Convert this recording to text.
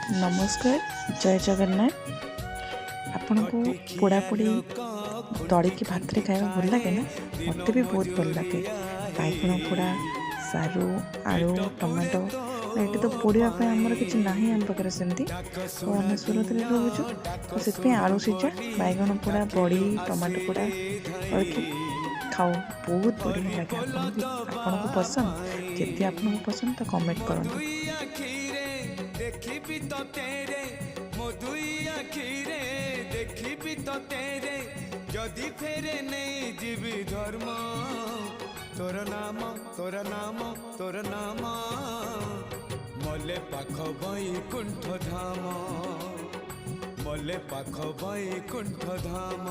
नमस्कार, जय जगन्नाथ। आपन को पोड़ापोड़ी तड़ी की भात खाया भल लगे ना? मत भी बहुत भल लगे। बैगण पोड़ा, सारू, आलू, टमाटो ये तो पोड़ापी आमर कि ना आम पाखे सेमती तो आम सूरत रोचु तो से आलू सीझा बैगण पोड़ा बड़ी टमाटो पोड़ा करके खाओ बहुत बढ़िया लगे। आपन को पसंद जदि आपन को पसंद तो कमेंट करूँ। देखी तो तेरे मधुई आखिरे देखी तो तेरे जदि फेरे नहीं जीवी धर्म तोर नाम तोर नाम तोर नाम मले पाख बैकुंठ धाम मले पाख बैकुंठ धाम।